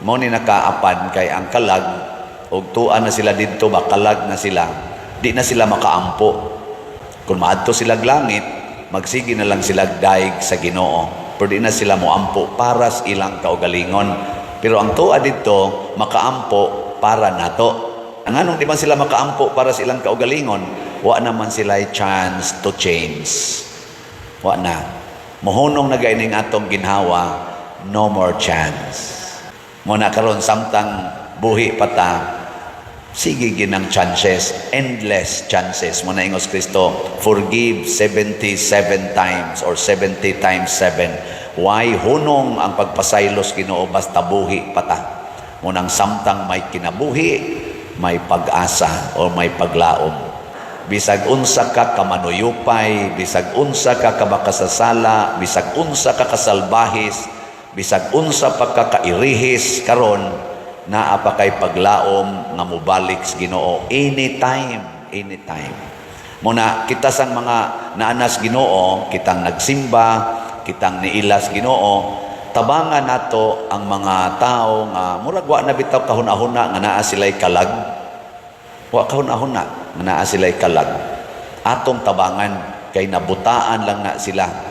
mo ni nakaapan kay ang kalag og tuan na sila didto ba kalag na sila, di na sila makaampo. Kung maadto sila langit, magsige na lang sila daig sa Ginoo, pero di na sila moampo para sa ilang kaugalingon. Pero ang tuwa dito makaampo para nato. Anong di man sila makaampo para sa ilang kaugalingon, wa naman sila chance to change. Wa na. Mohunong na gaining atong ginhawa, no more chance. Muna karon samtang buhi pa ta, sige ginang chances, endless chances. Muna ingos Kristo, forgive 77 times or 70 times 7. Why hunong ang pagpasaylos Ginoo basta buhi pa ta. Munang samtang may kinabuhi, may pag-asa o may paglaom. Bisag unsa ka kamanuyupay, bisag unsa ka kabakasasala, bisag unsa ka kasalbahis, bisag unsa pa ka kairihis karon, naa pa kay paglaom nga mobalik sa Ginoo anytime. Muna kita sang mga naanas Ginoo, kitang nagsimba, kitang niilas Ginoo, tabangan nato ang mga tao nga murag wa na bitaw kahuna-huna nga naa sila'y kalag. Wa kahuna-huna nga naa sila'y kalag. Atong tabangan kay nabutaan lang na sila.